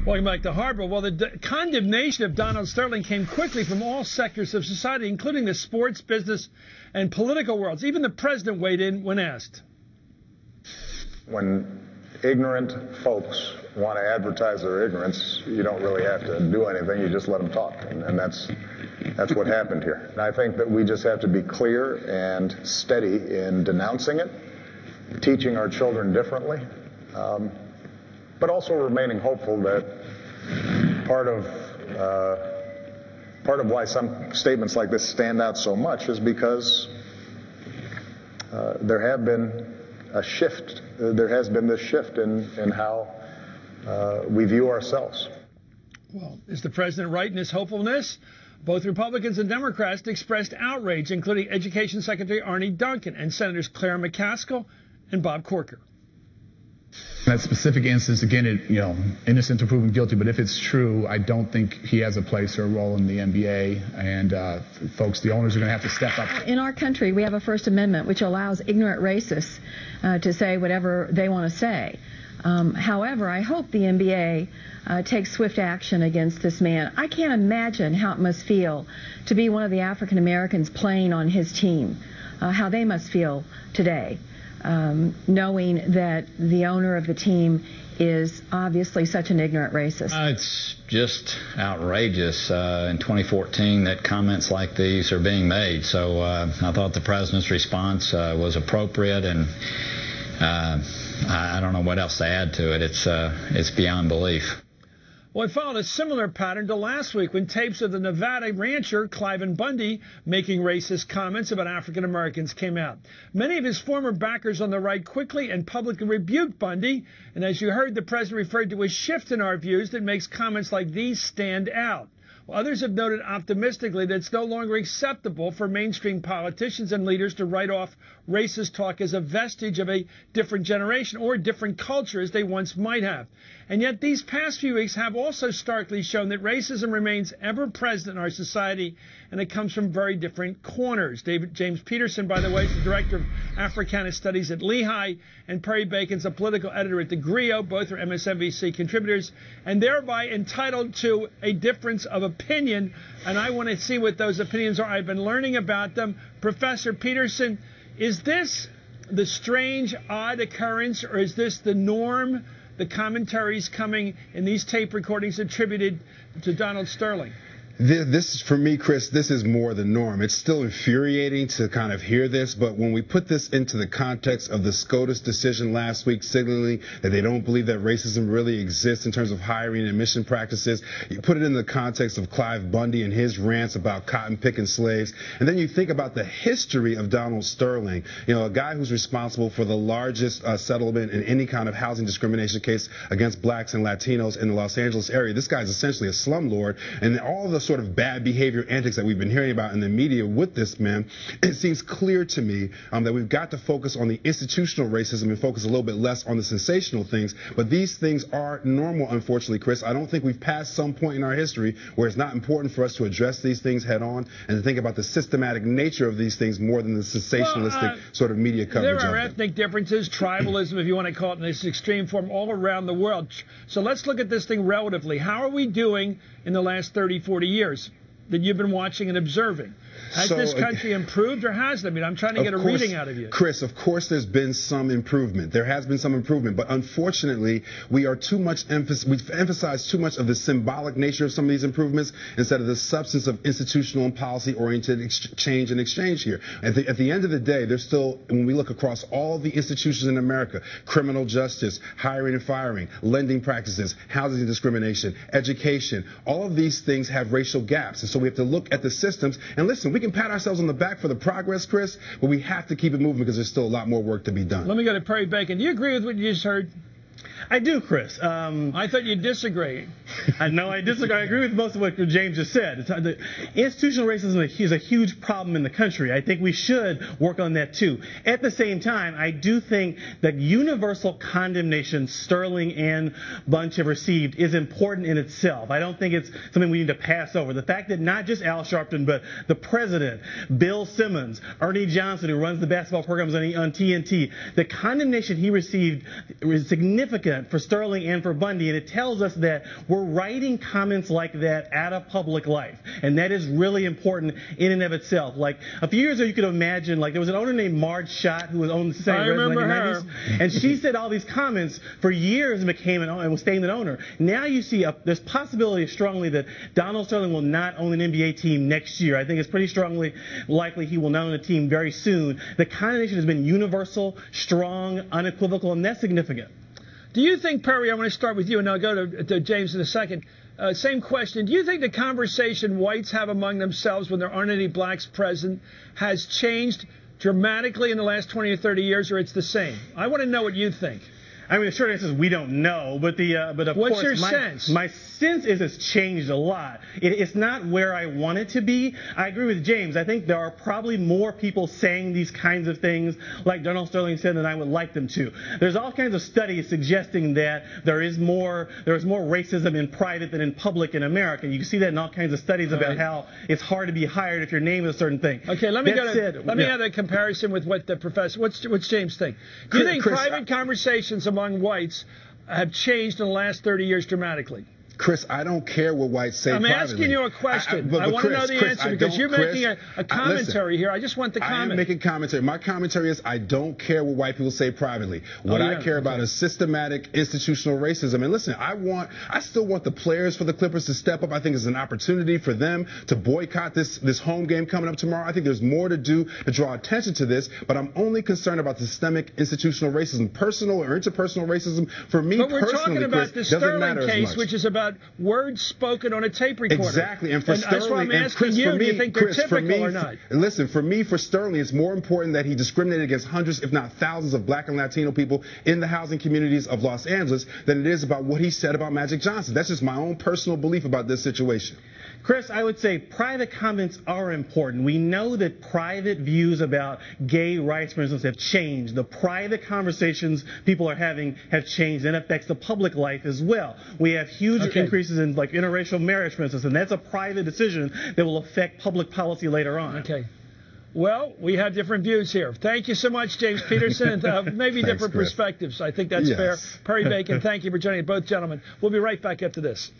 Welcome back to Hardball. Well, the condemnation of Donald Sterling came quickly from all sectors of society, including the sports, business, and political worlds. Even the president weighed in when asked. When ignorant folks want to advertise their ignorance, you don't really have to do anything. You just let them talk, and that's what happened here. And I think that we just have to be clear and steady in denouncing it, teaching our children differently, but also remaining hopeful that part of why some statements like this stand out so much is because there has been this shift in how we view ourselves. Well, is the president right in his hopefulness? Both Republicans and Democrats expressed outrage, including Education Secretary Arne Duncan and Senators Claire McCaskill and Bob Corker. That specific instance, again, innocent to proven guilty, but if it's true, I don't think he has a place or a role in the NBA. And folks, the owners are going to have to step up. In our country, we have a First Amendment which allows ignorant racists to say whatever they want to say. However, I hope the NBA takes swift action against this man. I can't imagine how it must feel to be one of the African Americans playing on his team, how they must feel today. Knowing that the owner of the team is obviously such an ignorant racist. It's just outrageous in 2014 that comments like these are being made. So I thought the president's response was appropriate, and I don't know what else to add to it. It's beyond belief. Well, it followed a similar pattern to last week when tapes of the Nevada rancher Cliven Bundy making racist comments about African Americans came out. Many of his former backers on the right quickly and publicly rebuked Bundy, and as you heard, the president referred to a shift in our views that makes comments like these stand out. Well, others have noted optimistically that it's no longer acceptable for mainstream politicians and leaders to write off racist talk as a vestige of a different generation or a different culture as they once might have. And yet these past few weeks have also starkly shown that racism remains ever present in our society, and it comes from very different corners. James Peterson, by the way, is the director of Africana Studies at Lehigh, and Perry Bacon's a political editor at the Grio. Both are MSNBC contributors, and thereby entitled to a difference of opinion. And I want to see what those opinions are. I've been learning about them. Professor Peterson, is this the strange, odd occurrence, or is this the norm? The commentaries coming in these tape recordings attributed to Donald Sterling? This, for me, Chris, this is more the norm. It's still infuriating to kind of hear this, but when we put this into the context of the SCOTUS decision last week, signaling that they don't believe that racism really exists in terms of hiring and admission practices, you put it in the context of Clive Bundy and his rants about cotton-picking slaves, and then you think about the history of Donald Sterling, a guy who's responsible for the largest settlement in any kind of housing discrimination case against blacks and Latinos in the Los Angeles area. This guy's essentially a slumlord, and all the sort of bad behavior antics that we've been hearing about in the media with this man, it seems clear to me that we've got to focus on the institutional racism and focus a little bit less on the sensational things. But these things are normal, unfortunately, Chris. I don't think we've passed some point in our history where it's not important for us to address these things head on and to think about the systematic nature of these things more than the sensationalistic sort of media coverage. There are ethnic differences, tribalism, if you want to call it in this extreme form, all around the world. So let's look at this thing relatively. How are we doing in the last 30, 40 years that you've been watching and observing? Has this country improved or hasn't? I mean, I'm trying to get a reading out of you. Chris, of course there's been some improvement. There has been some improvement. But unfortunately, we've emphasized too much of the symbolic nature of some of these improvements instead of the substance of institutional and policy-oriented change and exchange here. At the end of the day, there's still, when we look across all the institutions in America, criminal justice, hiring and firing, lending practices, housing discrimination, education, all of these things have racial gaps. And so we have to look at the systems. And listen, we can pat ourselves on the back for the progress, Chris, but we have to keep it moving because there's still a lot more work to be done. Let me go to Perry Bacon. Do you agree with what you just heard? I do, Chris. I thought you disagreed. No, I disagree. I agree with most of what James just said. Institutional racism is a huge problem in the country. I think we should work on that too. At the same time, I do think that universal condemnation Sterling and Bunch have received is important in itself. I don't think it's something we need to pass over. The fact that not just Al Sharpton, but the president, Bill Simmons, Ernie Johnson, who runs the basketball programs on TNT, the condemnation he received is significant precedent for Sterling and for Bundy, and it tells us that we're writing comments like that out of public life, and that is really important in and of itself. Like a few years ago, you could imagine, like there was an owner named Marge Schott who was owned the same in the 90s, and she said all these comments for years and became and was staying an owner. Now you see there's possibility strongly that Donald Sterling will not own an NBA team next year. I think it's pretty strongly likely he will not own a team very soon. The condemnation has been universal, strong, unequivocal, and that's significant. Do you think, Perry, I want to start with you, and I'll go to James in a second. Same question. Do you think the conversation whites have among themselves when there aren't any blacks present has changed dramatically in the last 20 or 30 years, or it's the same? I want to know what you think. I mean, the short answer is we don't know, but of What's course, your sense? My sense is it's changed a lot. It's not where I want it to be. I agree with James. I think there are probably more people saying these kinds of things, like Donald Sterling said, than I would like them to. There's all kinds of studies suggesting that there is more racism in private than in public in America. You can see that in all kinds of studies about how it's hard to be hired if your name is a certain thing. Okay, let me have a comparison with what the professor. What's James think? Do you think private conversations among whites have changed in the last 30 years dramatically? Chris, I don't care what whites say privately. I'm asking you a question. I want to know the answer because you're making a commentary here. I just want the comment. I am making commentary. My commentary is I don't care what white people say privately. What I care about is systematic institutional racism. And listen, I still want the players for the Clippers to step up. I think it's an opportunity for them to boycott this home game coming up tomorrow. I think there's more to do to draw attention to this, but I'm only concerned about systemic institutional racism. Personal or interpersonal racism, for me personally, we're talking about Chris, the doesn't matter Sterling as case, much. which is about words spoken on a tape recorder. Exactly, and for Sterling, that's why I'm asking Chris, you, for me, do you think they're Chris, typical or not? Listen, for me, for Sterling, it's more important that he discriminated against hundreds, if not thousands, of black and Latino people in the housing communities of Los Angeles than it is about what he said about Magic Johnson. That's just my own personal belief about this situation. Chris, I would say private comments are important. We know that private views about gay rights, for instance, have changed. The private conversations people are having have changed, and affects the public life as well. We have huge increases in like interracial marriage, for instance, and that's a private decision that will affect public policy later on. Okay. Well, we have different views here. Thank you so much, James Peterson, and maybe Thanks, different Chris. perspectives. I think that's fair. Perry Bacon, thank you for joining both gentlemen. We'll be right back after this.